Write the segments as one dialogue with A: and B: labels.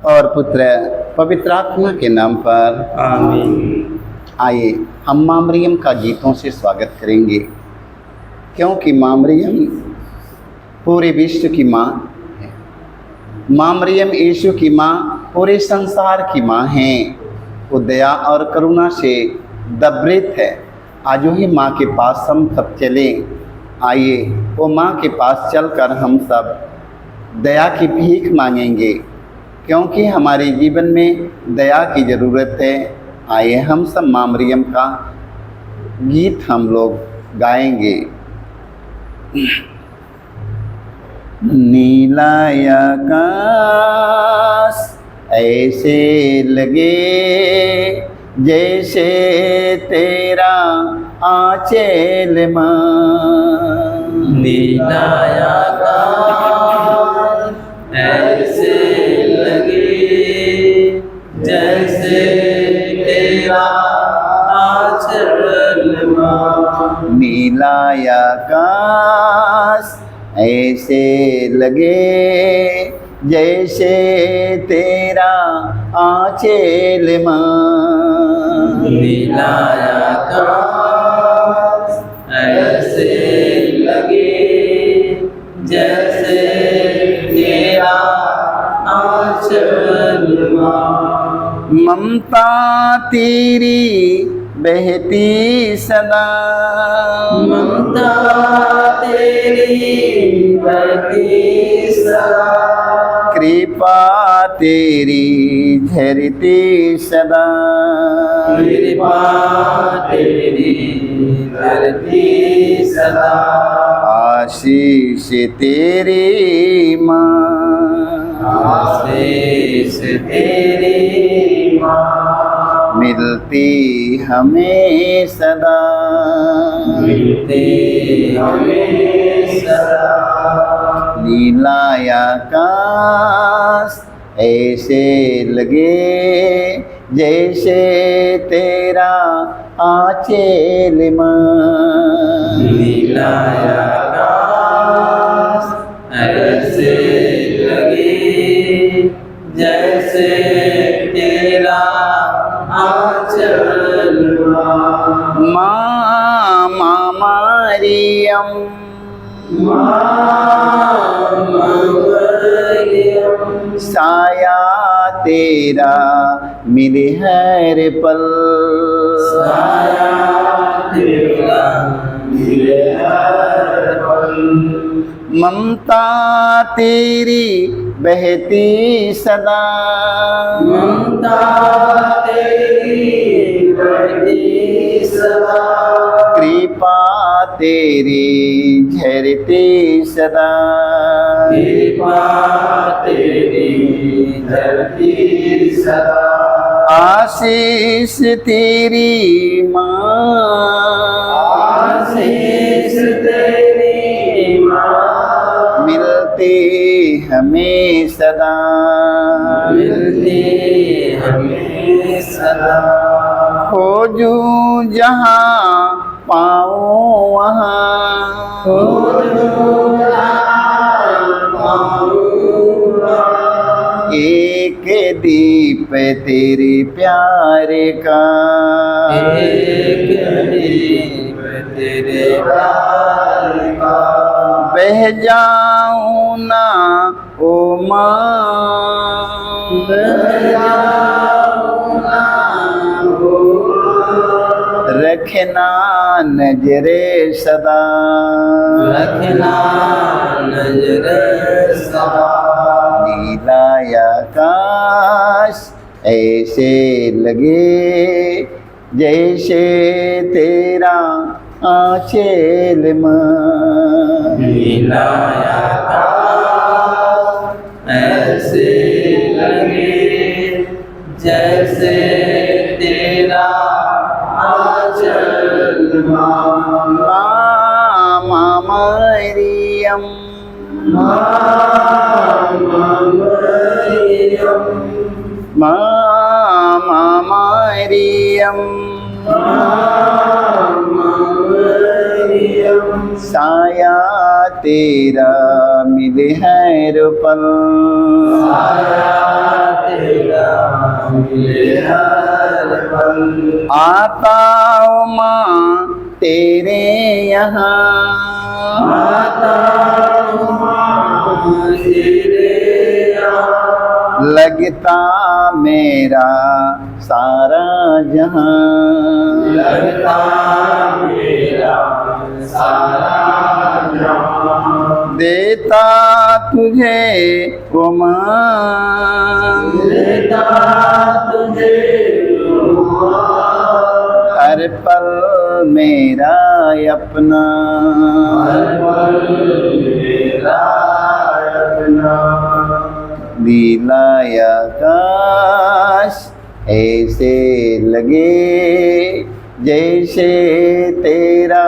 A: और पुत्र पवित्र आत्मा के नाम पर
B: आमीन।
A: आइए हम माँ मरियम का गीतों से स्वागत करेंगे, क्योंकि माँ मरियम पूरे विश्व की माँ है। माँ मरियम यीशु की माँ पूरे संसार की माँ हैं। वो दया और करुणा से दबृत है। आज वही माँ के पास हम सब चलें। आइए वो माँ के पास चलकर हम सब दया की भीख मांगेंगे, क्योंकि हमारे जीवन में दया की ज़रूरत है। आइए हम सब माँ मरियम का गीत हम लोग गाएंगे। नीला आकाश ऐसे लगे जैसे तेरा आंचल माँ।
B: नीला आकाश ऐसे लगे जैसे तेरा आंचल माँ।
A: नीला आकाश ऐसे लगे जैसे तेरा आंचल माँ।
B: नीला आकाश ऐसे लगे जैसे तेरा आंचल माँ।
A: ममता तेरी बहती सदा,
B: ममता तेरी बहती सदा।
A: कृपा तेरी झरती सदा।
B: कृपा तेरी धरती सदा।
A: आशीष तेरी माँ,
B: आशीष तेरी माँ।
A: मिलती हमें सदा।
B: मिलती हमें सदा।
A: नीला आकाश ऐसे लगे जैसे तेरा आंचल माँ।
B: नीला आकाश ऐसे लगे जैसे तेरा आंचल माँ।
A: माँ मरियम,
B: मरियम।
A: साया तेरा मिले हर पल।
B: साया तेरा मिले हर पल।
A: ममता तेरी बहती सदा,
B: ममता तेरी बहती सदा।
A: कृपा तेरी झरती सदा।
B: कृपा तेरी धरती सदा।
A: आशीष तेरी माँ,
B: आशीष तेरी माँ।
A: मिलते हमें सदा।
B: मिलती हमें सदा।
A: खोजूं जहाँ पाऊँ वहाँ, एक दीप तेरे प्यार का।
B: एक दीप तेरे प्यार का।
A: बह जाऊँ ना ओ माँ, रखना नजरे सदा।
B: रखना नजर सदा।
A: नीला आकाश ऐसे लगे जैसे तेरा आंचल माँ।
B: नीला आकाश ऐसे लगे जैसे तेरा आंचल माँ।
A: माँ मरियम, माँ मरियम, साया तेरा मिले हर पल।
B: साया मिले हर पल।
A: आता हूँ माँ तेरे यहाँ,
B: आता हूँ माँ तेरे यहाँ,
A: लगता मेरा सारा जहां,
B: लगता मेरा सारा जहां।
A: देता तुझे वो माँ,
B: देता तुझे
A: हर पल मेरा अपना,
B: हर पल मेरा अपना।
A: दिलाया काश ऐसे लगे जैसे तेरा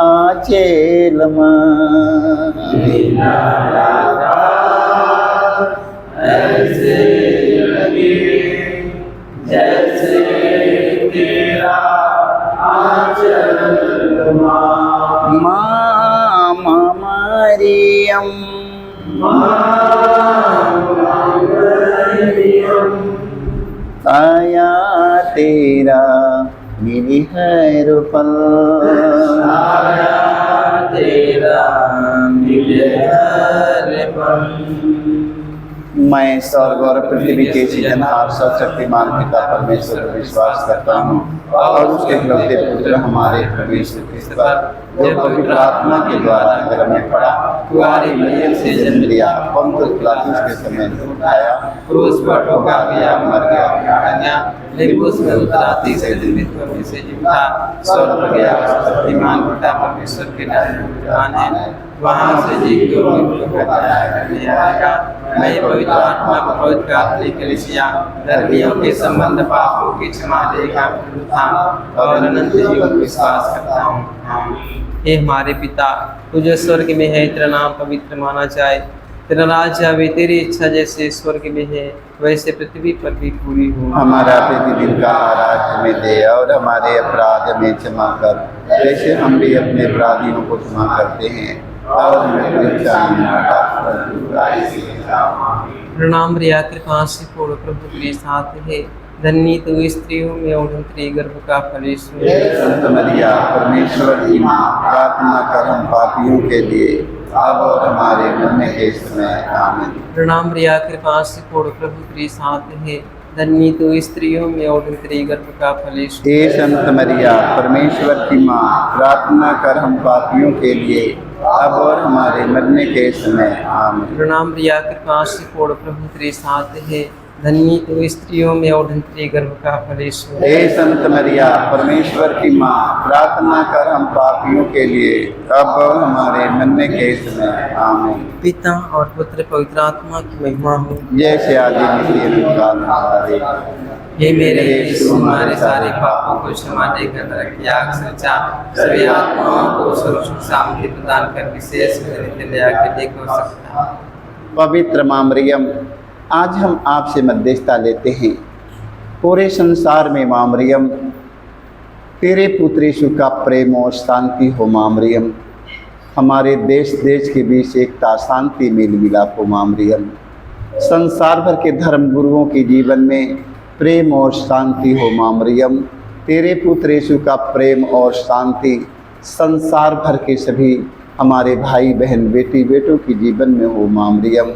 A: आंचल माँ,
B: ऐसे लगे जैसे तेरा आंचल माँ।
A: माँ मरियम, आया तेरा मेरी हर पल,
B: आया तेरा मिले हर पल।
A: मैं स्वर्ग और पृथ्वी के सृजनहार सर्वशक्तिमान पिता परमेश्वर पर विश्वास करता हूँ और उसके इकलौते पुत्र हमारे परमेश्वर क्रिस्त पर, जो पवित्र आत्मा के द्वारा गर्भ में पड़ा, कुंवारी मरियम से जन्म लिया, पंतुस पिलातुस के समय उठाया, क्रूस पर ठोका गया, मर गया, लेकिन उसमें उतरा, तीसरे दिन मृत्यु में से जी उठा, स्वर्ग पर गया, शक्तिमान पिता परमेश्वर के नाम है, वहाँ से जी को मृत्यु को करने आएगा। मैं पवित्र आत्मा पवित्र कैथोलिक कलीसिया धर्मियों के संबंध पापों की क्षमा देगा और अनंत जीवन विश्वास करता हूँ।
B: हे हमारे पिता, तुझे स्वर्ग में है, तेरा नाम पवित्र माना जाए, तेरा राज्य आवे, तेरी इच्छा जैसे स्वर्ग में है वैसे पृथ्वी पर भी पूरी हो।
A: हमारा प्रतिदिन का आहार हमें दे और हमारे अपराध हमें क्षमा कर, जैसे हम भी अपने अपराधियों को क्षमा करते हैं, और हमें परीक्षा में न डाल, परंतु बुराई से बचाओ।
B: प्रणाम रिया कृपा से पूर्ण प्रभु तेरे साथ है, धन्य तू स्त्रियों में और तेरे गर्भ का फल यीशु है।
A: संत मरिया परमेश्वर की माँ, प्रार्थना कर हम पापियों के लिए अब और हमारे मरने के समय आमीन।
B: प्रणाम रिया कृपा से पूर्ण प्रभु तेरे साथ है, धन्य तू स्त्रियों में और तेरे गर्भ का फल यीशु है।
A: हे संत मरिया परमेश्वर की माँ, प्रार्थना कर हम पापियों के लिए अब और हमारे मरने के समय आमीन।
B: प्रणाम रिया कृपा से पूर्ण प्रभु तेरे साथ है, धन्य तू स्त्रियों में और तेरे गर्भ का फल यीशु है।
A: हे संत मरिया परमेश्वर की माँ, प्रार्थना कर हम पापियों के लिए अब और हमारे मरने के समय आमीन।
B: पिता और पुत्र पवित्र आत्मा की महिमा हो,
A: जैसे आदि में काल हमारे।
B: हे मेरे यीशु, हमारे सारे पापों को क्षमा देकर नरक आग से बचा, सभी आत्माओं को सुख शांति प्रदान कर विशेष नित्य दया के लिए हो सकता है।
A: पवित्र माँ मरियम, आज हम आपसे मध्यस्थता लेते हैं। पूरे संसार में माँ मरियम तेरे पुत्र यीशु का प्रेम और शांति हो। माँ मरियम, हमारे देश देश के बीच एकता शांति मेल मिलाप हो। माँ मरियम, संसार भर के धर्म गुरुओं के जीवन में प्रेम और शांति हो। माँ मरियम, तेरे पुत्र यीशु का प्रेम और शांति संसार भर के सभी हमारे भाई बहन बेटी बेटों के जीवन में हो। माँ मरियम,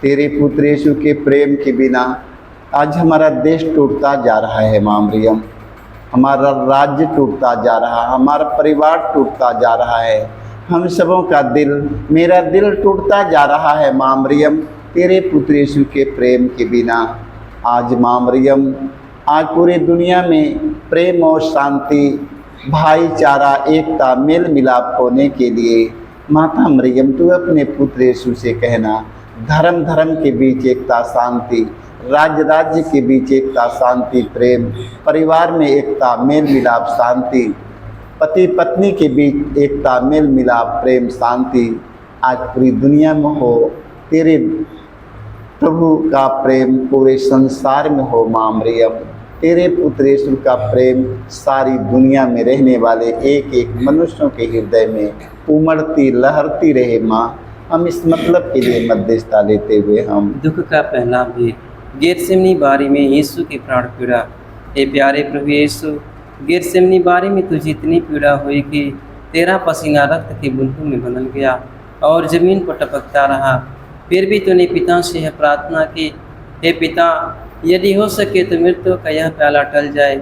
A: तेरे पुत्र यीशु के प्रेम के बिना आज हमारा देश टूटता जा रहा है। माँ मरियम, हमारा राज्य टूटता जा रहा है, हमारा परिवार टूटता जा रहा है, हम सबों का दिल, मेरा दिल टूटता जा रहा है। माँ मरियम, तेरे पुत्र यीशु के प्रेम के बिना आज माँ मरियम, आज पूरी दुनिया में प्रेम और शांति, भाईचारा, एकता, मेल मिलाप होने के लिए माता मरियम, तू अपने पुत्र यीशु से कहना, धर्म धर्म के बीच एकता शांति, राज्य राज्य के बीच एकता शांति प्रेम, परिवार में एकता मेल मिलाप शांति, पति पत्नी के बीच एकता मेल मिलाप प्रेम शांति आज पूरी दुनिया में हो। तेरे प्रभु का प्रेम पूरे संसार में हो। माँ मरियम, तेरे पुत्र यीशु का प्रेम सारी दुनिया में रहने वाले एक एक मनुष्यों के हृदय में उमड़ती लहरती रहे। माँ, हम इस मतलब के लिए मध्यस्थता लेते हुए हम
B: दुख का पहला भेद। गेतसेमनी बारी में यीशु की प्राण पीड़ा। हे प्यारे प्रभु यीशु, गेतसेमनी बारी में तुझे इतनी पीड़ा हुई कि तेरा पसीना रक्त की बूंदों में बदल गया और जमीन पर टपकता रहा। फिर भी तूने पिता से यह प्रार्थना की, हे पिता, यदि हो सके तो मृत्यु का यह प्याला टल जाए,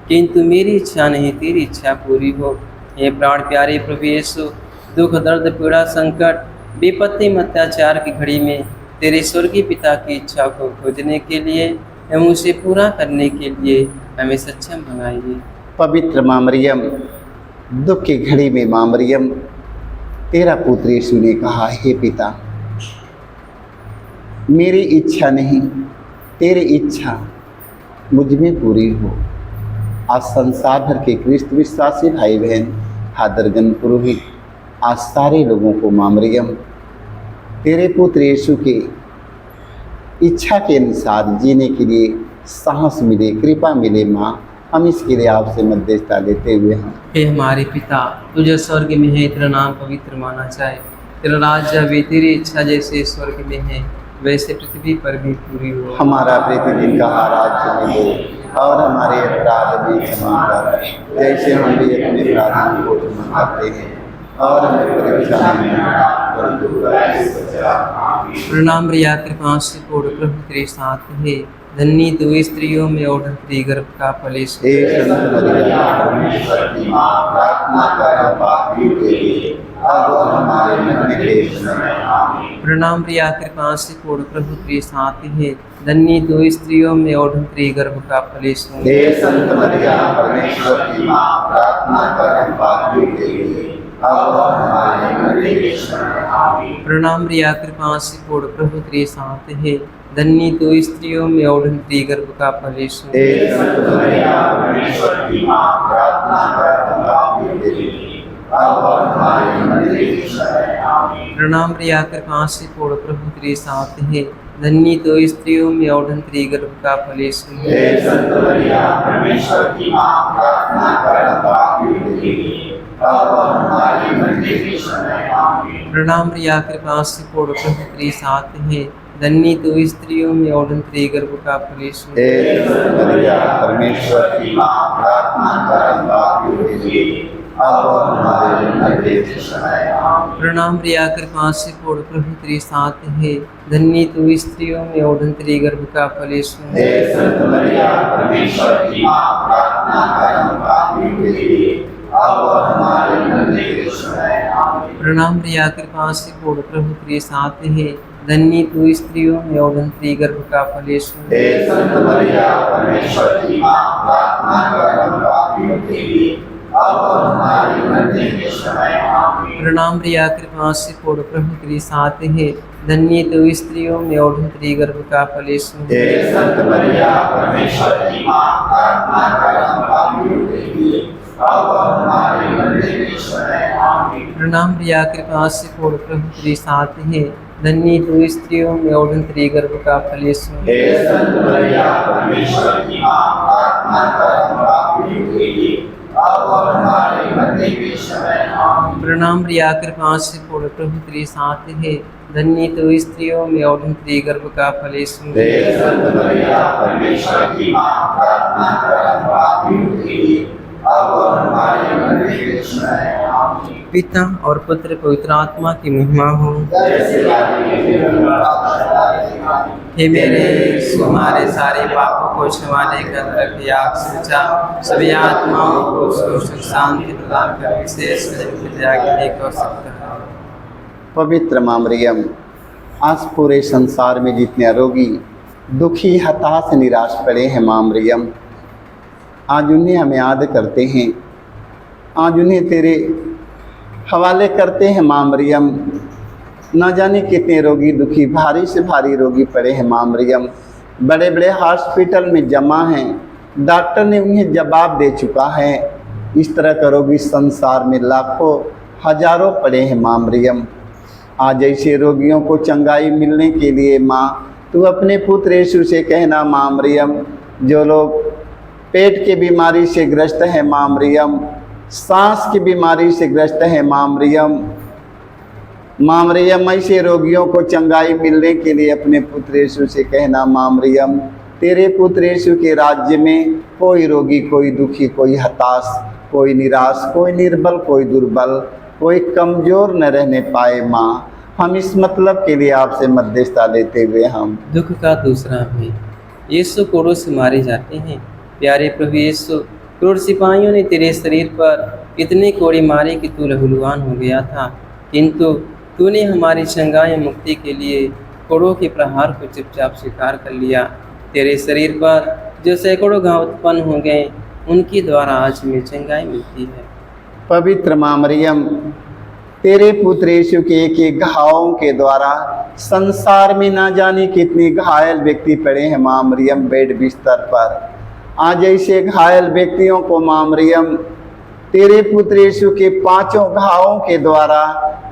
B: किंतु मेरी इच्छा नहीं तेरी इच्छा पूरी हो। हे प्राण प्यारे प्रभु यीशु, दुख दर्द पीड़ा संकट विपत्ति में अत्याचार की घड़ी में तेरे स्वर्गीय पिता की इच्छा को खोजने के लिए एवं उसे पूरा करने के लिए हमें सक्षम बनाइए।
A: पवित्र माँ मरियम, दुख की घड़ी में माँ मरियम, तेरा पुत्र यीशु ने कहा, हे पिता, मेरी इच्छा नहीं तेरी इच्छा मुझ में पूरी हो। आज संसार भर के क्रिस्त विश्वासी भाई बहन, हादरगन पुरोहित, आज सारे लोगों को माँ मरियम तेरे पुत्र यीशु के इच्छा के अनुसार जीने के लिए साहस मिले, कृपा मिले। माँ, हम इसके लिए आपसे मध्यस्थता लेते हुए हैं।
B: हे हमारे पिता, तुझे स्वर्ग में है, तेरा नाम पवित्र माना जाए, तेरा राज्य आवे, तेरी इच्छा जैसे स्वर्ग में है वैसे पृथ्वी पर भी पूरी हो।
A: हमारा प्रतिदिन का आहार हमें दो और हमारे अपराध भी क्षमा कर, जैसे हम भी अपने अपराधियों को क्षमा करते हैं, और हमें परीक्षा में परंतु बुराई से बचा। आमीन।
B: प्रणाम रिया कृपा से पूर्ण प्रभु तेरे साथ है, धन्य तू स्त्रियों में और तेरे गर्भ का फल यीशु।
A: हे संत मरियम, परमेश्वर की माँ, प्रार्थना कर पापियों के लिए अब और हमारे मरने के समय। आमीन।
B: प्रणाम रिया कृपा से पूर्ण प्रभु तेरे साथ है, धन्य तू स्त्रियों में और तेरे गर्भ का फल यीशु।
A: हे संत मरियम, परमेश्वर की माँ, प्रार्थना कर पापियों के लिए अब और हमारे मरने के समय। आमीन।
B: प्रणाम रिया कृपा से पूर्ण प्रभु तेरे साथ है, धन्य तू स्त्रियों में और तेरे गर्भ का फल यीशु।
A: हे संत मरियम, परमेश्वर की माँ, प्रार्थना कर पापियों के लिए अब और हमारे मरने के समय। आमीन।
B: प्रणाम रिया कृपा से पूर्ण प्रभु तेरे साथ है, धन्य तू स्त्रियों में और तेरे गर्भ का फल यीशु।
A: हे संत मरियम, परमेश्वर की माँ, प्रार्थना कर पापियों के लिए अब और हमारे मरने के समय। आमीन।
B: प्रणाम रिया कृपा से पूर्ण प्रभु तेरे साथ है, धन्य तू स्त्रियों में और तेरे गर्भ का फल यीशु।
A: हे संत मरियम, परमेश्वर की माँ, प्रार्थना कर पापियों के लिए अब और हमारे मरने के समय। आमीन।
B: प्रणाम रिया कृपा से पूर्ण प्रभु तेरे साथ है, धन्य तू स्त्रियों में और तेरे गर्भ का फल यीशु।
A: हे संत मरियम, परमेश्वर की माँ, प्रार्थना कर पापियों के लिए अब और हमारे मरने के समय। आमीन।
B: प्रणाम रिया कृपा से पूर्ण प्रभु तेरे साथ है, धन्य तू स्त्रियों में और तेरे गर्भ का फल यीशु।
A: हे संत मरियम, परमेश्वर की माँ, प्रार्थना कर पापियों के लिए अब और हमारे मरने के समय। आमीन।
B: प्रणाम रिया कृपा से पूर्ण प्रभु तेरे साथ है, धन्य तू स्त्रियों में और तेरे गर्भ का फल यीशु।
A: हे संत मरियम, परमेश्वर की माँ, प्रार्थना कर पापियों के लिए अब और हमारे मरने के समय। आमीन।
B: प्रणाम रिया कृपा से पूर्ण प्रभु तेरे साथ है, धन्य तू स्त्रियों में और तेरे गर्भ का फल यीशु।
A: हे संत मरियम, परमेश्वर की माँ, प्रार्थना कर पापियों के लिए अब और हमारे मरने के समय। आमीन।
B: प्रणाम रिया कृपा से पूर्ण प्रभु तेरे साथ है, धन्य तू स्त्रियों में और तेरे गर्भ का फल यीशु।
A: हे संत मरियम, परमेश्वर की माँ, प्रार्थना कर पापियों के लिए अब और हमारे मरने के समय। आमीन।
B: पिता और पुत्र पवित्र आत्मा की महिमा हो।
A: जैसे आदि में आमीन।
B: हे मेरे यीशु, हमारे सारे पापों को क्षमा देकर रख आग से बचा, सभी आत्माओं को सुख शांति प्रदान कर विशेष दया के लिए कर सकता है।
A: पवित्र माँ मरियम, आज पूरे संसार में जितने रोगी, दुखी, हताश, निराश पड़े हैं माँ मरियम, आज उन्हें हम याद करते हैं, आज उन्हें तेरे हवाले करते हैं माँ मरियम। न जाने कितने रोगी, दुखी, भारी से भारी रोगी पड़े हैं माँ मरियम, बड़े बड़े हॉस्पिटल में जमा हैं, डॉक्टर ने उन्हें जवाब दे चुका है। इस तरह का रोगी संसार में लाखों हजारों पड़े हैं माँ मरियम। आज ऐसे रोगियों को चंगाई मिलने के लिए माँ, तू अपने पुत्र यीशु से कहना माँ मरियम, जो लोग पेट की बीमारी से ग्रस्त हैं माँ मरियम, सांस की बीमारी से ग्रस्त हैं माँ मरियम, माँ मरियम ऐसे रोगियों को चंगाई मिलने के लिए अपने पुत्र यीशु से कहना, माँ मरियम तेरे पुत्र यीशु के राज्य में कोई रोगी, कोई दुखी, कोई हताश, कोई निराश, कोई निर्बल, कोई दुर्बल, कोई कमज़ोर न रहने पाए। माँ हम इस मतलब के लिए आपसे मध्यस्थता लेते हुए हम
B: दुख का दूसरा भी यीशु कोड़ों से मारे जाते हैं। प्यारे प्रभु यीशु, क्रूर सिपाहियों ने तेरे शरीर पर इतने कोड़े मारे कि तू लहूलुहान हो गया था, किंतु तूने हमारी शंगाई मुक्ति के लिए कोड़ों के प्रहार को चुपचाप स्वीकार कर लिया। तेरे शरीर पर जो सैकड़ों घाव उत्पन्न हो गए, उनके द्वारा आज हमें चंगाई मिलती है।
A: पवित्र माँ मरियम तेरे पुत्र यीशु के एक एक घावों के द्वारा संसार में ना जाने कितने घायल व्यक्ति पड़े हैं माँ मरियम बेड बिस्तर पर। आज ऐसे घायल व्यक्तियों को माँ मरियम तेरे पुत्र यीशु के 5 घावों के द्वारा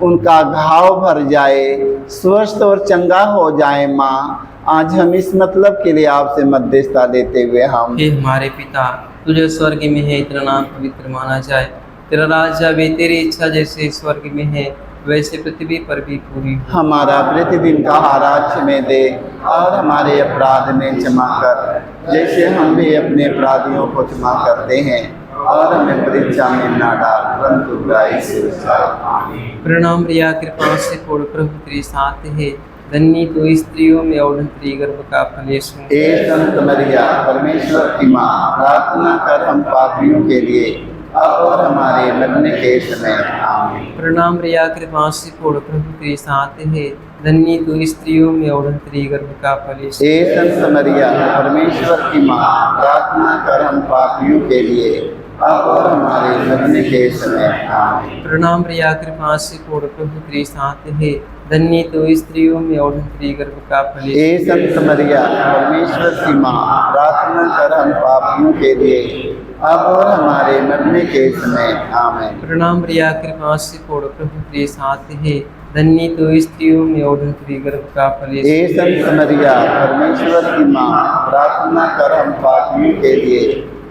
A: उनका घाव भर जाए, स्वस्थ और चंगा हो जाए। माँ आज हम इस मतलब के लिए आपसे मध्यस्थता लेते हुए हम
B: हे हमारे पिता, तू जो स्वर्ग में है, तेरा नाम पवित्र माना जाए, तेरा राज आवे, तेरी इच्छा जैसे स्वर्ग में है वैसे पृथ्वी पर भी पूरी हो।
A: हमारा प्रतिदिन का आहार आज हमें दे, और हमारे अपराध में क्षमा कर जैसे हम भी अपने अपराधियों को क्षमा करते हैं, और हमें परीक्षा में ना डाल परंतु बुराई से बचा। आमीन।
B: प्रणाम रिया कृपा से पूर्ण प्रभु तेरे साथ है, धन्य तो स्त्रियों में और तेरी गर्भ का फल यीशु।
A: हे संत मरिया परमेश्वर की माँ, प्रार्थना कर हम पापियों के लिए अब और हमारे मरने के समय। आमीन।
B: प्रणाम रिया कृपा से पूर्ण प्रभु तेरे साथ है, धन्य तो स्त्रियों में और तेरी गर्भ का फल यीशु।
A: हे संत मरिया परमेश्वर की माँ, प्रार्थना कर हम पापियों के लिए अब और हमारे मरने के समय। आमीन।
B: प्रणाम रिया कृपा से पूर्ण प्रभु तेरे साथ है, धन्य तो स्त्रियों में और तेरी गर्भ का फल यीशु।
A: हे संत मरिया परमेश्वर की माँ, प्रार्थना कर हम पापियों के लिए अब और हमारे मरने के समय। आमीन।
B: प्रणाम रिया कृपा से पूर्ण प्रभु तेरे साथ है, धन्य तो स्त्रियों में और तेरी गर्भ का फल यीशु।
A: हे संत मरिया परमेश्वर की माँ, प्रार्थना कर हम पापियों के लिए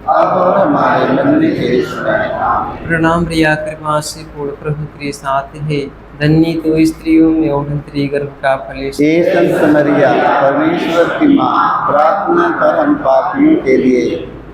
A: अब और हमारे मरने के समय। आमीन।
B: प्रणाम रिया कृपा से पूर्ण प्रभु तेरे साथ है, धन्य तो स्त्रियों में और तेरी गर्भ का फल यीशु।
A: हे संत मरिया परमेश्वर की माँ, प्रार्थना कर हम पापियों के लिए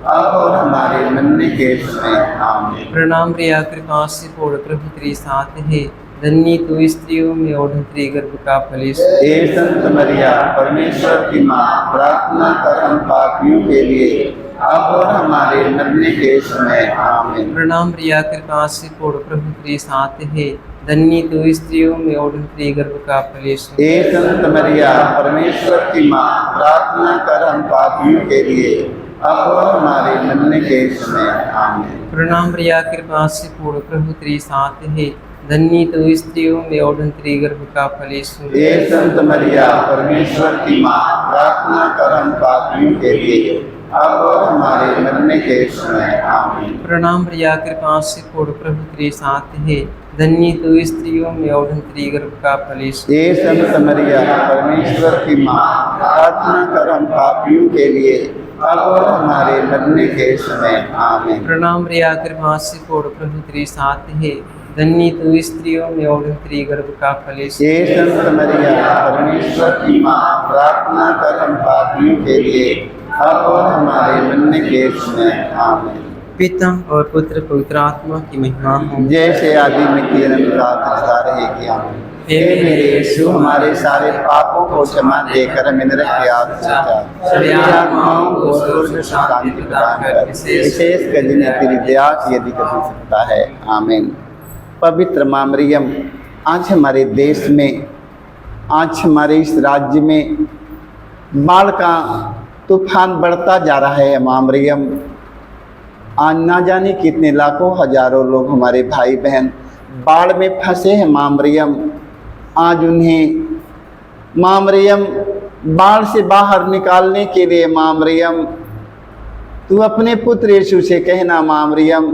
A: अब और हमारे मरने के समय। आमीन।
B: प्रणाम रिया कृपा से पूर्ण प्रभु तेरे साथ है, धन्य तो स्त्रियों में और तेरी गर्भ का फल यीशु।
A: हे संत मरिया परमेश्वर की माँ, प्रार्थना कर हम पापियों के लिए अब और हमारे मरने के समय। आमीन।
B: प्रणाम रिया कृपा से पूर्ण प्रभु तेरे साथ है, धन्य तो स्त्रियों में और तेरी गर्भ का फल यीशु।
A: हे संत मरिया परमेश्वर की माँ, प्रार्थना कर हम पापियों के लिए अब और हमारे मरने के समय। आमीन।
B: प्रणाम रिया कृपा से पूर्ण प्रभु तेरे साथ है, धन्य तो स्त्रियों में और तेरी गर्भ का फल यीशु।
A: हे संत मरिया परमेश्वर की माँ, प्रार्थना कर हम पापियों के लिए अब और हमारे मरने के समय। आमीन।
B: प्रणाम रिया कृपा से पूर्ण प्रभु तेरे साथ है, धन्य तो स्त्रियों में और तेरी गर्भ का फल यीशु।
A: हे संत मरिया परमेश्वर की माँ, प्रार्थना कर हम पापियों के लिए अब और हमारे मरने के समय। आमीन।
B: प्रणाम रिया कृपा से पूर्ण प्रभु तेरे साथ है, धन्य तो स्त्रियों में और तेरी गर्भ का फल यीशु।
A: हे संत मरिया परमेश्वर की माँ, प्रार्थना कर हम पापियों के लिए अब और हमारे मरने के समय। आमीन।
B: पिता और पुत्र पवित्र आत्मा की महिमा हो।
A: जैसे आदि में की अनंत रहेगी। आमीन। हे मेरे यीशु, हमारे सारे पापों को क्षमा देकर हमें नरक की आग से बचा, सभी आत्माओं को स्वर्ग में शांति प्रदान कर, विशेष कर जिन्हें तेरी दया की यदि कर सकता है। आमीन। पवित्र माँ मरियम, आज हमारे देश में, आज हमारे इस राज्य में बाढ़ का तूफान बढ़ता जा रहा है। माँ मरियम, आज ना जाने कितने लाखों हजारों लोग हमारे भाई बहन बाढ़ में फंसे हैं। माँ मरियम, आज उन्हें माँ मरियम बाढ़ से बाहर निकालने के लिए माँ मरियम तू अपने पुत्र यीशु से कहना माँ मरियम,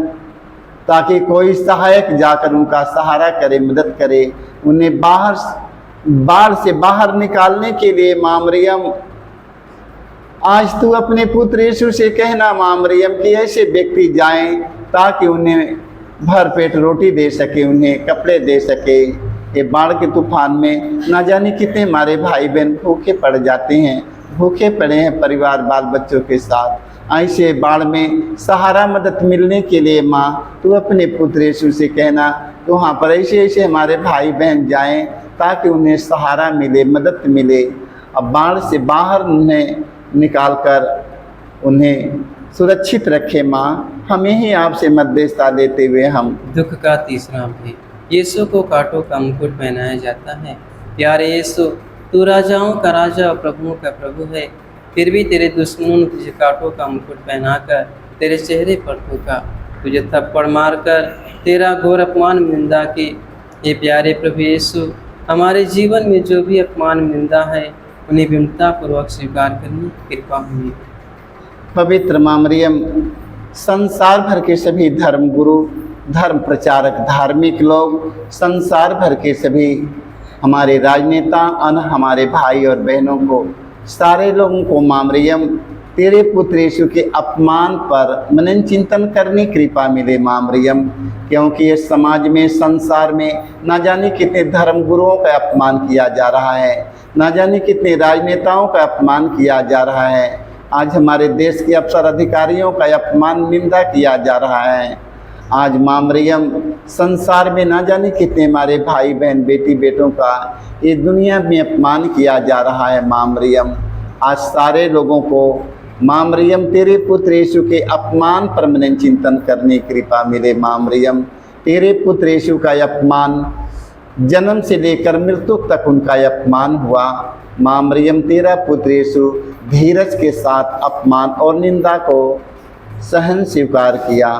A: ताकि कोई सहायक जाकर उनका सहारा करे, मदद करे, उन्हें बाढ़ से बाहर निकालने के लिए। माँ मरियम, आज तू अपने पुत्र यीशु से कहना माँ मरियम कि ऐसे व्यक्ति जाएं ताकि उन्हें भर पेट रोटी दे सके, उन्हें कपड़े दे सके, ये बाढ़ के तूफान में ना जाने कितने हमारे भाई बहन भूखे पड़ जाते हैं, भूखे पड़े हैं परिवार बाल बच्चों के साथ। ऐसे बाढ़ में सहारा मदद मिलने के लिए माँ तू अपने पुत्र यीशु से कहना तो वहाँ पर ऐसे ऐसे हमारे भाई बहन जाएं ताकि उन्हें सहारा मिले, मदद मिले। अब बाढ़ से बाहर उन्हें निकाल कर उन्हें सुरक्षित रखे माँ। हमें ही आपसे मध्यस्थता लेते हुए हम
B: दुख का तीसरा भेद। यीशु को कांटों का मुकुट पहनाया जाता है। प्यारे यीशु, तू राजाओं का राजा और प्रभुओं का प्रभु है, फिर भी तेरे दुश्मनों ने तुझे कांटों का मुकुट पहनाकर तेरे चेहरे पर थूका, तुझे थप्पड़ मारकर तेरा घोर अपमान निंदा की। ये प्यारे प्रभु यीशु, हमारे जीवन में जो भी अपमान निंदा है उन्हें विनम्रतापूर्वक स्वीकार करने की कृपा हुई।
A: पवित्र माँ मरियम, संसार भर के सभी धर्म गुरु, धर्म प्रचारक, धार्मिक लोग, संसार भर के सभी हमारे राजनेता और हमारे भाई और बहनों को, सारे लोगों को माँ मरियम तेरे पुत्र यीशु के अपमान पर मनन चिंतन करने की कृपा मिले माँ मरियम। क्योंकि इस समाज में, संसार में ना जाने कितने धर्म गुरुओं का अपमान किया जा रहा है, ना जाने कितने राजनेताओं का अपमान किया जा रहा है। आज हमारे देश के अफसर अधिकारियों का अपमान निंदा किया जा रहा है। आज माँ मरियम, संसार में ना जाने कितने हमारे भाई बहन बेटी बेटों का ये दुनिया में अपमान किया जा रहा है। माँ मरियम, आज सारे लोगों को माँ मरियम तेरे पुत्र यीशु के अपमान पर मनन चिंतन करने की कृपा मिले। माँ मरियम, तेरे पुत्र यीशु का अपमान जन्म से लेकर मृत्यु तक उनका अपमान हुआ। माँ मरियम, तेरा पुत्र यीशु धीरज के साथ अपमान और निंदा को सहन स्वीकार किया।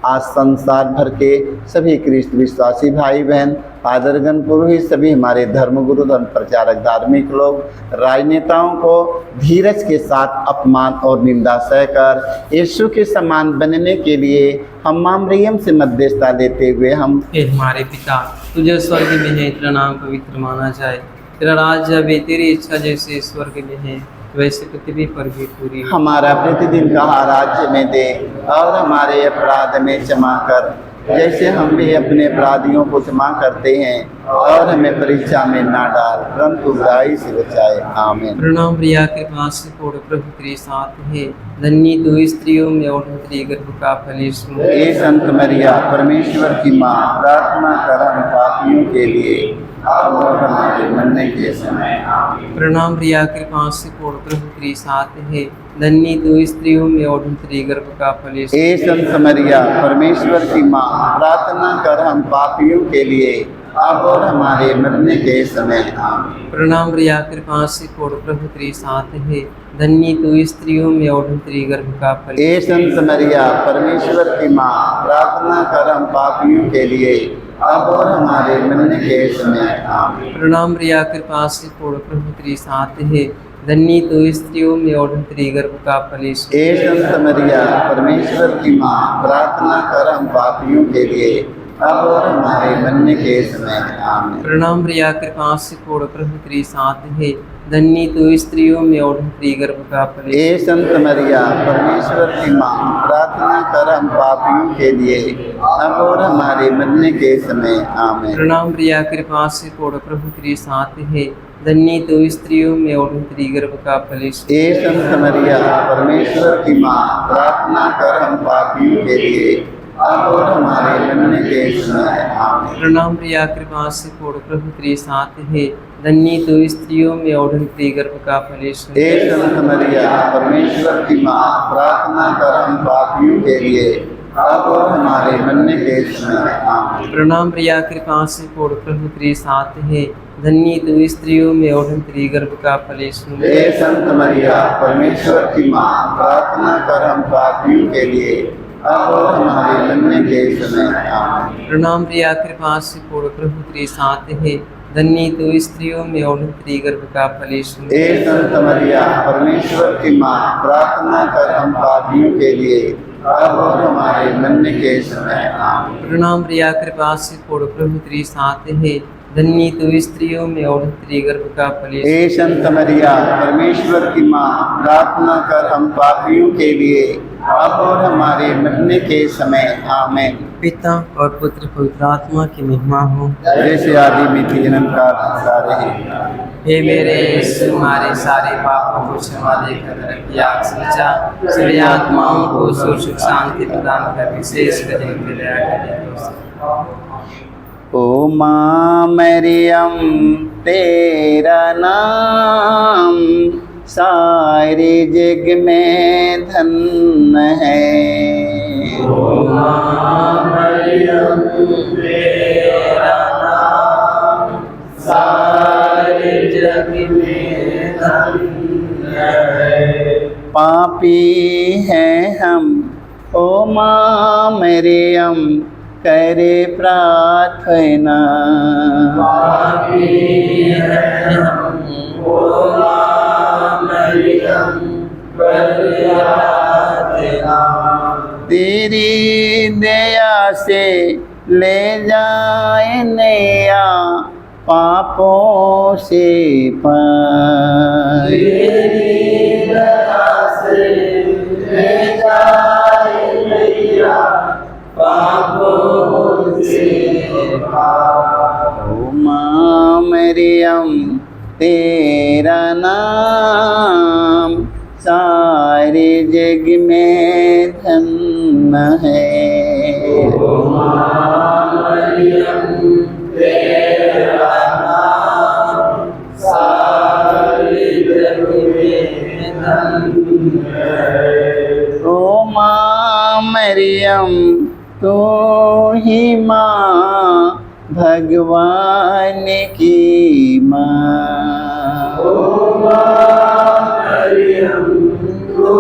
A: आज संसार भर के सभी ख्रिस्त विश्वासी भाई बहन, फादरगण, पुरोहित, सभी हमारे धर्मगुरु, धर्म प्रचारक, धार्मिक लोग, राजनेताओं को धीरज के साथ अपमान और निंदा सहकर यीशु के समान बनने के लिए हम माँ मरियम से मध्यस्थता लेते हुए हम
B: हे हमारे पिता, तुझे स्वर्ग में है, तेरा नाम पवित्र माना जाए, तेरा राज्य आवे, तेरी इच्छा जैसे स्वर्ग में है वैसे पृथ्वी पर भी पूरी हो।
A: हमारा प्रतिदिन का आहार में दे और हमारे अपराध में क्षमा कर जैसे हम भी अपने अपराधियों को क्षमा करते हैं, और हमें परीक्षा में ना डाल परंतु बुराई से बचाए। आमीन।
B: प्रणाम प्रिया कृपा से पूर्ण प्रभु तेरे साथ है, धन्य तू स्त्रियों में और तेरे गर्भ का फल यीशु।
A: हे संत मरिया, परमेश्वर की माँ, प्रार्थना कर हम पापियों के लिए अब और हमारे मरने के समय। आमीन।
B: प्रणाम प्रिया कृपा से पूर्ण प्रभु तेरे साथ है, धन्य तू स्त्रियों में और तेरे गर्भ का फल यीशु।
A: हे संत मरिया, परमेश्वर की माँ, प्रार्थना कर हम पापियों के लिए अब और हमारे मरने के समय। आमीन।
B: प्रणाम प्रिया कृपा से पूर्ण प्रभु तेरे साथ है, धन्य तू स्त्रियों में और तेरे गर्भ का फल।
A: हे संत मरिया, परमेश्वर की माँ, प्रार्थना कर हम पापियों के लिए अब और हमारे मरने के समय। आमीन।
B: प्रणाम प्रिया कृपा से पूर्ण प्रभु तेरे साथ है, धन्य तू स्त्रियों में और तेरे गर्भ का फल यीशु।
A: हे संत मरिया, परमेश्वर की माँ, प्रार्थना कर हम पापियों के लिए अब और हमारे मरने के समय। आमीन।
B: प्रणाम प्रिया कृपा से पूर्ण प्रभु तेरे साथ है, धन्य तू स्त्रियों में और तेरे गर्भ का फल यीशु।
A: हे संत मरिया, परमेश्वर की माँ, प्रार्थना कर हम पापियों के लिए अब और हमारे मरने के समय। आमीन।
B: प्रणाम प्रिया कृपा से पूर्ण प्रभु तेरे साथ है, धन्य तू स्त्रियों में और तेरे गर्भ का फल यीशु।
A: हे संत मरिया, परमेश्वर की माँ, प्रार्थना कर हम पापियों के लिए अब और हमारे मरने के समय। आमीन।
B: प्रणाम प्रिया कृपा से पूर्ण प्रभु तेरे साथ है, धन्य तू स्त्रियों में और तेरे गर्भ का फल यीशु।
A: हे संत मरिया, परमेश्वर की माँ, प्रार्थना कर हम पापियों के लिए अब और हमारे मरने के समय। आमीन।
B: प्रणाम प्रिया कृपा से पूर्ण प्रभु तेरे साथ है, धन्य तू स्त्रियों में और तेरे गर्भ का फल यीशु।
A: हे संत मरिया, परमेश्वर की माँ, प्रार्थना कर हम पापियों के लिए अब और हमारे मरने के समय। आमीन।
B: प्रणाम प्रिया कृपा से पूर्ण प्रभु तेरे साथ है, धन्य तू स्त्रियों में और तेरे गर्भ का फल यीशु।
A: हे संत मरिया, परमेश्वर की माँ, प्रार्थना कर हम पापियों के लिए अब और हमारे मरने के समय। आमीन।
B: प्रणाम प्रिया कृपा से पूर्ण प्रभु तेरे साथ है, धन्य तू स्त्रियों में और तेरे गर्भ का फल यीशु।
A: हे संत मरिया, परमेश्वर की माँ, प्रार्थना कर हम पापियों के लिए अब और हमारे मरने के समय आमेन।
B: पिता और पुत्र पवित्र आत्मा की महिमा हो।
A: जैसे आदि में थी जन्म का सा रहे।
B: हे मेरे यीशु, हमारे सारे पापों को क्षमा देकर रखिए, आग से बचा सभी आत्माओं को सुख शांति प्रदान कर विशेष करें दया करें।
A: ओ माँ मरियम तेरा नाम सारे जग में धन्य है।
B: ओ माँ मरियम तेरा नाम सारे जग में धन्य है।
A: पापी हैं हम ओ माँ मरियम करे प्रार्थना।
B: पापी हैं हम ओ माँ मरियम करे प्रार्थना।
A: तेरी दया से ले जाए नैया पापों से पार।
B: तेरी दया से ले जाए नैया पापों से पार।
A: ओ माँ मरियम तेरा नाम सारे जग में धन्य है।
B: ओ माँ मरियम तेरा नाम सारे जग में धन्य है।
A: ओ माँ मरियम तू ही माँ भगवान की माँ।
B: ओ माँ मरियम तू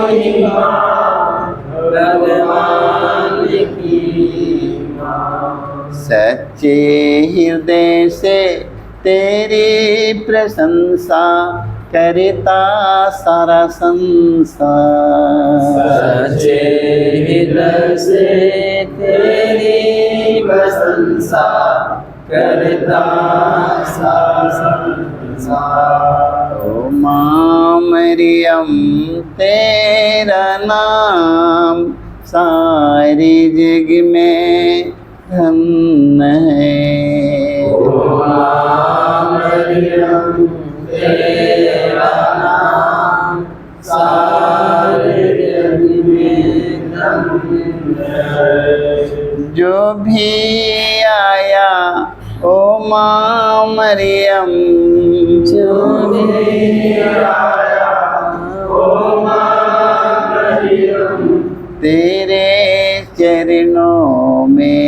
B: ही माँ भगवान की माँ।
A: सच्चे हृदय से तेरी प्रशंसा करता सारा संसार।
B: सच्चे हृदय से तेरी प्रशंसा करता सारा संसार।
A: ओ माँ मरियम तेरा नाम सारे जग में धन्य है।
B: ओ माँ मरियम तेरा नाम सारे जग में धन्य है।
A: जो भी आया ओ माँ मरियम
B: जो भी आया ओ माँ मरियम
A: तेरे चरणों में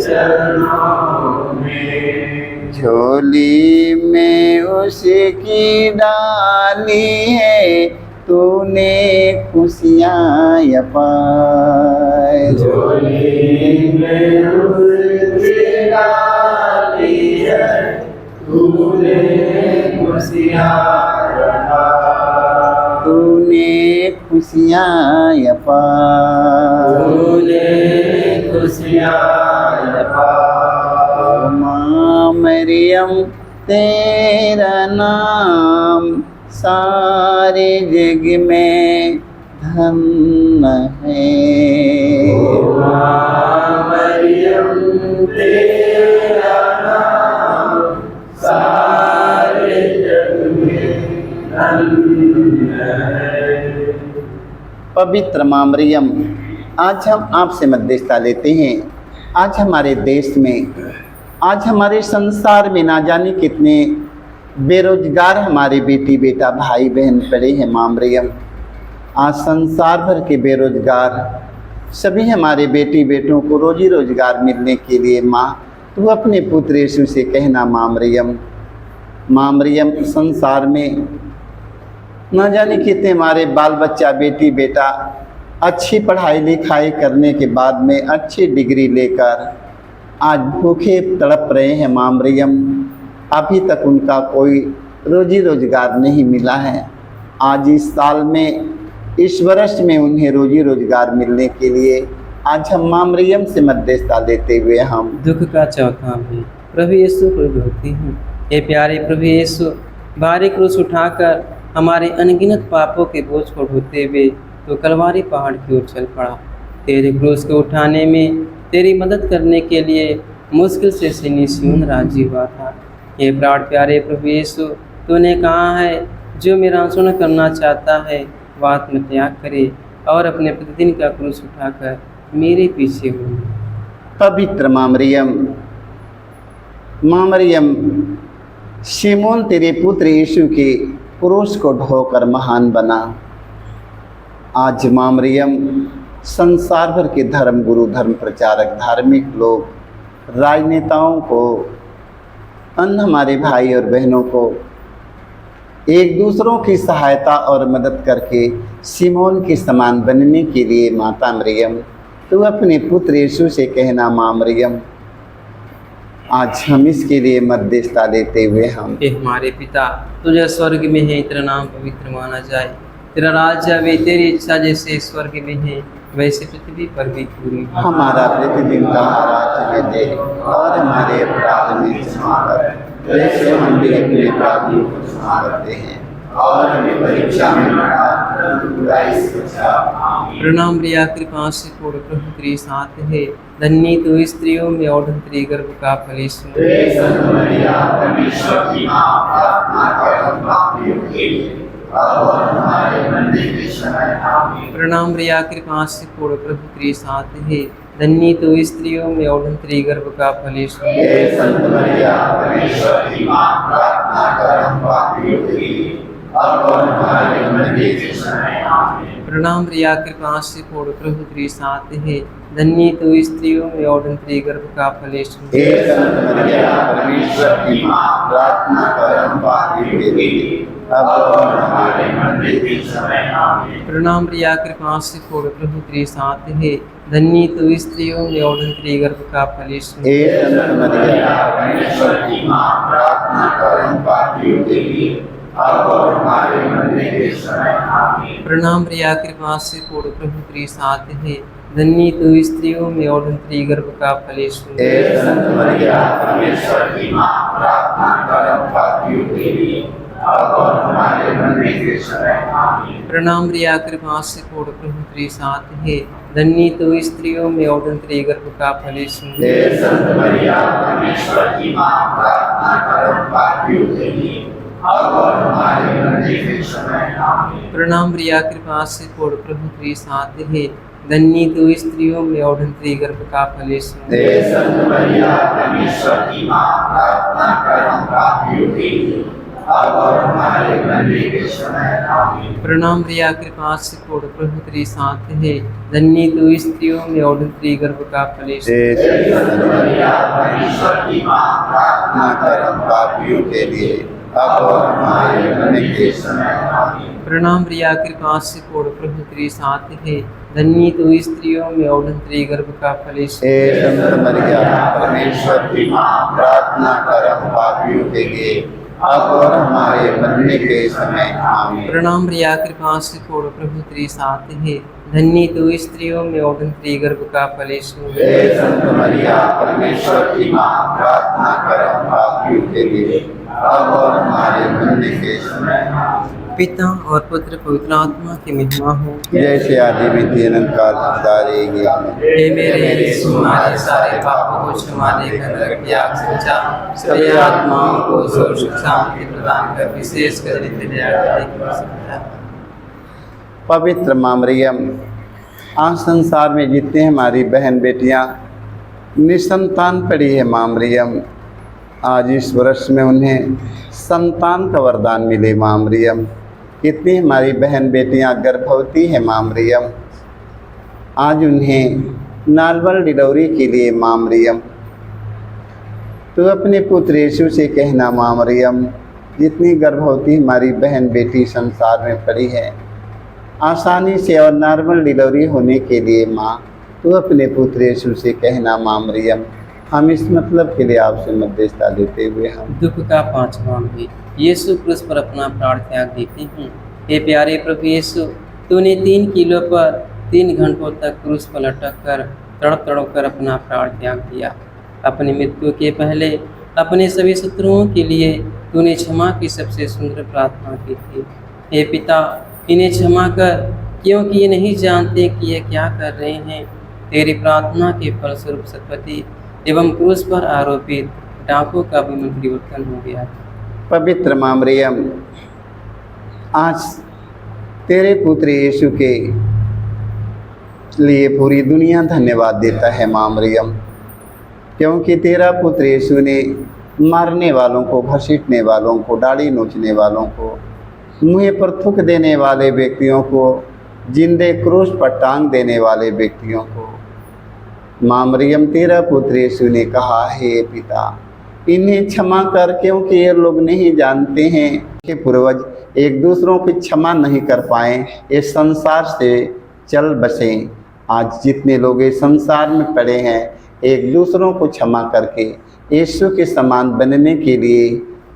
B: चरणों में।
A: झोली में उसकी डाली है तूने खुशियाँ पाए।
B: झोली में उसकी डाली है तूने खुशियाँ पाए।
A: तूने खुशियाँ पाए।
B: तूने खुशियाँ पाए।
A: ओ माँ मरियम तेरा नाम सारे जग में धन्य है।
B: ओ माँ मरियम तेरा नाम सारे जग में धन्य है।
A: पवित्र माँ मरियम, आज हम आपसे मध्यस्थता लेते हैं। आज हमारे देश में, आज हमारे संसार में ना जाने कितने बेरोजगार हमारे बेटी बेटा भाई बहन पड़े हैं। माँ मरियम, आज संसार भर के बेरोजगार सभी हमारे बेटी बेटों को रोजी रोजगार मिलने के लिए माँ तू अपने पुत्र यीशु से कहना। माँ मरियम, माँ मरियम, संसार में न जाने कितने हमारे बाल बच्चा बेटी बेटा अच्छी पढ़ाई लिखाई करने के बाद में अच्छी डिग्री लेकर आज भूखे तड़प रहे हैं। माँ मरियम, अभी तक उनका कोई रोजी रोजगार नहीं मिला है। आज इस साल में, इस वर्ष में उन्हें रोजी रोजगार मिलने के लिए आज हम माँ मरियम से मध्यस्थता लेते हुए हम
B: दुख का चौथा भी प्रभु यीशु प्रभु होती हूँ। हे प्यारे प्रभु यीशु, भारी क्रूस उठाकर हमारे अनगिनत पापों के बोझ को ढोते हुए तो कलवारी पहाड़ की ओर चल पड़ा। तेरे क्रूस को उठाने में तेरी मदद करने के लिए मुश्किल से सीनी सियोन राजी हुआ था। ये प्राण प्यारे प्रभु यीशु, तूने कहा है जो मेरा अनुसरण करना चाहता है वह आत्मत्याग करे और अपने प्रतिदिन का क्रूस उठाकर मेरे पीछे हो।
A: पवित्र माँ मरियम, शिमोन तेरे पुत्र यीशु के क्रूस को ढोकर महान बना। आज माँ मरियम संसार भर के धर्म गुरु, धर्म प्रचारक, धार्मिक लोग, राजनेताओं को, अन्य हमारे भाई और बहनों को एक दूसरों की सहायता और मदद करके शिमोन के समान बनने के लिए माता मरियम, तू अपने पुत्र यीशु से कहना माँ मरियम, आज हम इसके लिए मध्यस्थता देते हुए हम।
B: हे हमारे पिता, तुझे स्वर्ग में है, तेरा नाम पवित्र माना जाए, तेरा राज्य आवे, तेरी इच्छा जैसे स्वर्ग में है वैसे पृथ्वी पर भी पूरी हो।
A: हमारा प्रतिदिन का आहार हमें दे और हमारे अपराध में क्षमा कर जैसे हम भी अपने अपराधियों को क्षमा करते हैं, और हमें परीक्षा में न डाल परंतु बुराई से बचा। आमीन।
B: प्रणाम प्रिया, कृपा से पूर्ण प्रभु तेरे साथ है, धन्य तू स्त्रियों में और तेरे गर्भ का फल यीशु।
A: हे संत मरिया, परमेश्वर की माँ, प्रार्थना कर हम पापियों के लिए अब और हमारे मरने के समय। आमीन।
B: प्रणाम प्रिया, कृपा से पूर्ण प्रभु तेरे साथ है, धन्य तू स्त्रियों में और तेरे गर्भ का फल यीशु।
A: हे संत मरिया, परमेश्वर की माँ, प्रार्थना कर हम पापियों के लिए अब और हमारे मरने के समय। आमीन।
B: प्रणाम प्रिया, कृपा से पूर्ण प्रभु तेरे साथ है, धन्य तू स्त्रियों में और तेरे गर्भ का फल यीशु।
A: हे संत मरिया, परमेश्वर की माँ, प्रार्थना कर हम पापियों के लिए अब और हमारे मरने के समय। आमीन।
B: प्रणाम प्रिया, कृपा से पूर्ण प्रभु तेरे साथ है, धन्य तू स्त्रियों में और तेरे गर्भ का फल यीशु।
A: हे संत मरिया, परमेश्वर की माँ, प्रार्थना कर हम पापियों के लिए अब और हमारे मरने के समय। आमीन।
B: प्रणाम प्रिया, कृपा से पूर्ण प्रभु तेरे साथ है, धन्य तू स्त्रियों में और तेरे गर्भ का फल यीशु।
A: हे संत मरिया, परमेश्वर की माँ, प्रार्थना कर हम पापियों के लिए अब और हमारे मरने के समय। आमीन।
B: प्रणाम प्रिया, कृपा से पूर्ण प्रभु तेरे साथ है, धन्य तू स्त्रियों में और तेरे गर्भ का फल यीशु।
A: हे संत मरिया, परमेश्वर की माँ, प्रार्थना कर हम पापियों के लिए अब और हमारे मरने के समय। आमीन।
B: प्रणाम प्रिया, कृपा से पूर्ण प्रभु तेरे साथ है, धन्य तू स्त्रियों में और तेरे गर्भ का फल यीशु।
A: हे संत मरिया, परमेश्वर की माँ, प्रार्थना कर हम पापियों के लिए अब और हमारे मरने के समय। आमीन।
B: प्रणाम प्रिया, कृपा से पूर्ण प्रभु तेरे साथ है, धन्य तू स्त्रियों में और तेरे गर्भ का फल यीशु।
A: हे संत मरिया, परमेश्वर की माँ, प्रार्थना कर हम पापियों के लिए अब और हमारे मरने के समय। आमीन।
B: प्रणाम प्रिया, कृपा से पूर्ण प्रभु तेरे साथ है, धन्य तू स्त्रियों में और तेरे गर्भ का फल यीशु।
A: हे संत मरिया, परमेश्वर की माँ, प्रार्थना कर हम पापियों के लिए अब और हमारे मरने के समय। आमीन।
B: प्रणाम प्रिया, कृपा से पूर्ण प्रभु तेरे साथ है, धन्य तू स्त्रियों में और तेरे गर्भ का फल यीशु।
A: हे संत मरिया, परमेश्वर की माँ, प्रार्थना कर हम पापियों के लिए अब और हमारे मरने के समय। आमीन।
B: पिता और पुत्र पवित्र आत्मा की महिमा हो।
A: जैसे आदि में थी अनंत काल सदा रहेगी। आमीन।
B: हे मेरे यीशु, हमारे सारे पापों को क्षमा देकर नरक आग से बचा, सभी आत्माओं को सुख शांति प्रदान कर, विशेष कर नित्य दया की।
A: पवित्र माँ मरियम, आज संसार में जितने हमारी बहन बेटियां निसंतान पड़ी है माँ मरियम, आज इस वर्ष में उन्हें संतान का वरदान मिले माँ मरियम। कितनी हमारी बहन बेटियां गर्भवती हैं माँ मरियम, आज उन्हें नॉर्मल डिलीवरी के लिए माँ मरियम, तो अपने पुत्र यीशु से कहना माँ मरियम, जितनी गर्भवती हमारी बहन बेटी संसार में पड़ी है, आसानी से और नॉर्मल डिलीवरी होने के लिए माँ, तो अपने पुत्र यीशु से कहना माँ मरियम। हम इस मतलब के लिए आपसे मध्यस्थता देते हुए हम
B: दुख का पांचवा भी यीशु क्रूस पर अपना प्राण त्याग देते हैं। हे प्यारे प्रभु यीशु, तूने 3 किलो पर 3 घंटों तक क्रूस पर लटक कर तड़प तड़प कर अपना प्राण त्याग दिया। अपनी मृत्यु के पहले अपने सभी शत्रुओं के लिए तूने क्षमा की सबसे सुंदर प्रार्थना की थी। हे पिता, इन्हें क्षमा कर, क्योंकि ये नहीं जानते कि ये क्या कर रहे हैं। तेरी प्रार्थना के फलस्वरूप सतपति एवं क्रूस पर आरोपित डाकुओं का भी मन परिवर्तन हो गया।
A: पवित्र माँ मरियम, आज तेरे पुत्र यीशु के लिए पूरी दुनिया धन्यवाद देता है माँ मरियम, क्योंकि तेरा पुत्र यीशु ने मारने वालों को, घसीटने वालों को, दाढ़ी नोचने वालों को, मुँह पर थूक देने वाले व्यक्तियों को, जिंदे क्रूस पर टांग देने वाले व्यक्तियों को, माँ मरियम तेरा पुत्र यीशु ने कहा, हे पिता, इन्हें क्षमा कर, क्योंकि ये लोग नहीं जानते हैं कि पूर्वज एक दूसरों की क्षमा नहीं कर पाए, इस संसार से चल बसे। आज जितने लोग इस संसार में पड़े हैं, एक दूसरों को क्षमा करके यीशु के समान बनने के लिए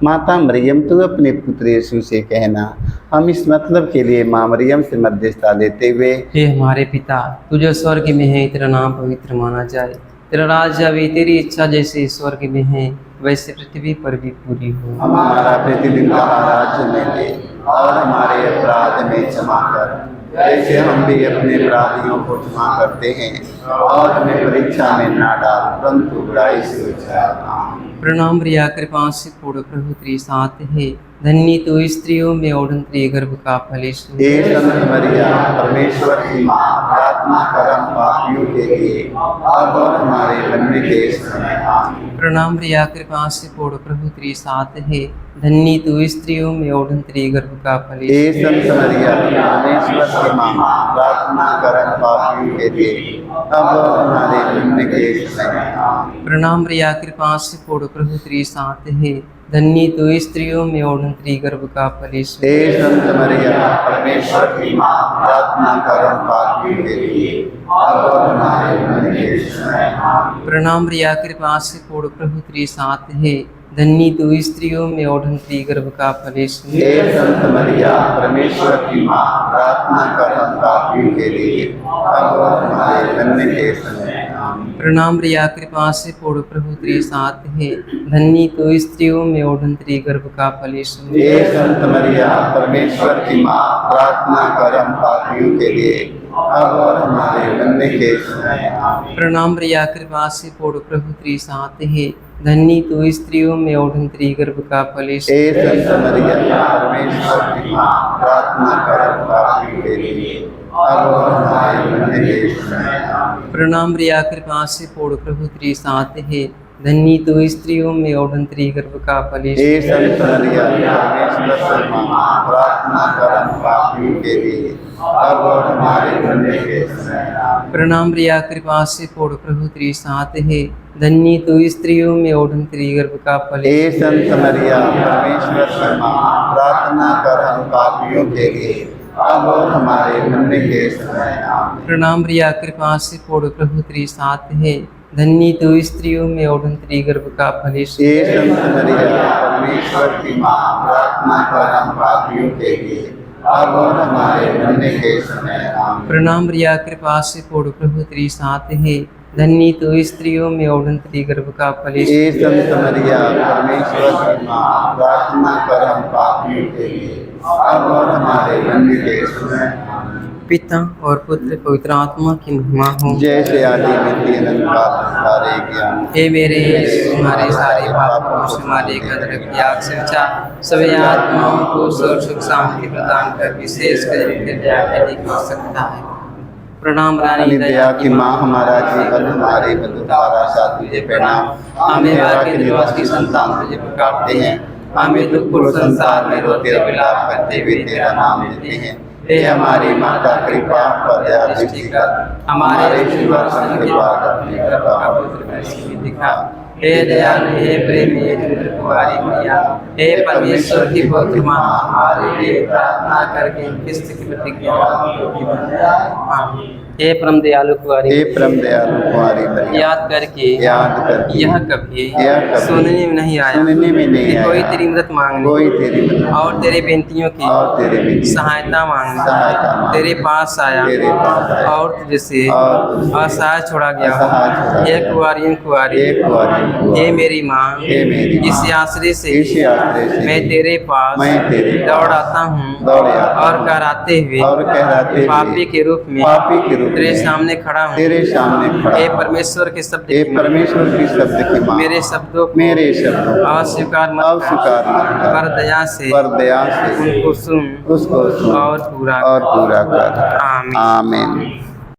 A: माता मरियम तू अपने पुत्र यीशु से कहना। हम इस मतलब के लिए माँ मरियम से मध्यस्थता लेते हुए,
B: हे हमारे पिता, तू जो स्वर्ग में है, तेरा नाम पवित्र माना जाए, तेरा राज्य आवे, तेरी इच्छा जैसे स्वर्ग में है वैसे पृथ्वी पर भी पूरी हो।
A: हमारा प्रतिदिन का आहार हमें दे, और हमारे अपराध में क्षमा कर, जैसे हम भी अपने अपराधियों को क्षमा करते हैं, और हमें परीक्षा में ना डाल, परंतु बुराई से बचा।
B: प्रणाम प्रिया, कृपा से पूर्ण प्रभु तेरे साथ है, धन्य तू स्त्रियों में और तेरे गर्भ का फल यीशु।
A: हे संत मरिया, परमेश्वर की माँ, प्रार्थना कर हम पापियों के लिए, अब और हमारे मरने के समय। आमीन।
B: प्रणाम प्रिया, कृपा से पूर्ण प्रभु तेरे साथ है, धन्य तू स्त्रियों में और तेरे गर्भ का फल
A: हे
B: यीशु।
A: संत मरिया, परमेश्वर की माँ, प्रार्थना कर हम पापियों के लिए, अब और हमारे मरने के समय। आमीन।
B: प्रणाम प्रिया, कृपा से पूर्ण प्रभु तेरे साथ है, धन्य तू स्त्रियों में और तेरे गर्भ का फल यीशु।
A: हे संत मरिया, परमेश्वर की माँ, प्रार्थना कर हम पापियों के लिए, अब और हमारे मरने के समय। आमीन।
B: प्रणाम प्रिया, कृपा से पूर्ण प्रभु तेरे साथ है, धन्य तू स्त्रियों में और तेरे गर्भ का फल यीशु।
A: हे संत मरिया, परमेश्वर की माँ, प्रार्थना कर हम पापियों के लिए, अब और हमारे मरने के समय। आमीन।
B: प्रणाम प्रिया, कृपा से पूर्ण प्रभु तेरे साथ है, धन्य तू स्त्रियों में और तेरे गर्भ का फल यीशु।
A: हे संत मरिया, परमेश्वर की माँ, प्रार्थना कर हम पापियों के लिए, अब और हमारे मरने के समय। आमीन।
B: प्रणाम प्रिया, कृपा से पूर्ण प्रभु तेरे साथ है, धन्य तू स्त्रियों में और तेरे गर्भ का फल यीशु।
A: हे संत मरिया, परमेश्वर की माँ, प्रार्थना कर हम पापियों के लिए, अब और हमारे मरने के समय। आमीन।
B: प्रणाम प्रिया, कृपा से पूर्ण प्रभु तेरे साथ है, धन्य तू स्त्रियों में और तेरे गर्भ का फल यीशु।
A: हे संत मरिया, परमेश्वर की माँ, प्रार्थना कर हम पापियों के लिए, अब और हमारे मरने के समय। आमीन।
B: प्रणाम प्रिया, कृपा से पूर्ण प्रभु तेरे साथ है, धन्य तू स्त्रियों में और तेरे गर्भ का फल
A: हे
B: यीशु।
A: संत मरिया, परमेश्वर की माँ, प्रार्थना कर हम पापियों के लिए, अब और हमारे मरने के समय। आमीन।
B: प्रणाम प्रिया, कृपा से पूर्ण प्रभु तेरे साथ है, धन्य तू स्त्रियों में और तेरे गर्भ का फल यीशु।
A: हे संत मरिया, परमेश्वर की माँ, प्रार्थना कर हम पापियों के लिए, अब और हमारे मरने के समय। आमीन।
B: प्रणाम प्रिया, कृपा से पूर्ण प्रभु तेरे साथ है, धन्य तू स्त्रियों में और तेरे गर्भ का फल यीशु।
A: हे संत मरिया, परमेश्वर की माँ, प्रार्थना कर हम पापियों के लिए, अब और हमारे मरने के समय। आमीन।
B: पिता और पुत्र पवित्र आत्मा की महिमा हो।
A: जैसे आदि में थी, अनंत काल सारे ज्ञान।
B: हे मेरे यीशु, हमारे सारे पापों से हमारे कदर की आग से बचा, सभी आत्माओं को सुख शांति प्रदान कर, विशेष कर दया के लिए हो सकता है। प्रणाम रानी
A: दया की माँ, हमारा जीवन हमारे बंधुतारा साथ तुझे प्रणाम। हम सेवा के दिवस की संतान तुझे पुकारते हैं, हमें दुख संसार में रोते विलाप करते हुए तेरा नाम लेते हैं। हे हमारी माता, कृपा पर दया दृष्टि कर, हमारे सुदर्शन के बाद अपने कृपा पवित्र मैसी में दिखा। हे दयालु, हे प्रेमी, हे निर्मल कुमारी मैया, हे परमेश्वर की पवित्र माँ, हमारे लिए प्रार्थना करके किस्त की प्रतिज्ञा आमीन। हे परम दयालु कुमारी, हे परम दयालु कुमारी मैया,
B: याद करके यह कभी सुनने में नहीं आया
A: सुनने में नहीं
B: कि कोई
A: आया,
B: तेरी मदद मांगने
A: कोई तेरी मदद
B: और तेरे बेनतियों की
A: और तेरे बेटी
B: सहायता मांगने
A: सहायता मांगने
B: तेरे पास आया
A: तेरे पास आया
B: और तुझसे
A: और
B: असहाय छोड़ा गया
A: असहाय छोड़ा
B: हे
A: गया।
B: कुंवारी कुंवारी,
A: हे कुंवारी हुआ।
B: हे मेरी माँ,
A: हे मेरी माँ,
B: इसी आश्रय से
A: इसी आश्रय से
B: मैं तेरे पास
A: मैं तेरे पास
B: दौड़ आता हूँ
A: दौड़ आता
B: और
A: हूँ
B: कहराते हुए
A: और कहराते हुए
B: पापी के रूप में
A: पापी के रूप
B: तेरे
A: में
B: सामने खड़ा हूँ।
A: तेरे सामने खड़ा
B: हे
A: हूँ।
B: परमेश्वर के शब्द
A: हे
B: की माँ,
A: परमेश्वर की शब्द की माँ,
B: मेरे शब्दों को
A: मेरे शब्दों को
B: अस्वीकार मत कर,
A: अस्वीकार मत कर,
B: पर दया से
A: पर दया से
B: उनको सुन
A: उसको सुन
B: और पूरा
A: और पूरा कर।
B: आमीन।
A: आमीन।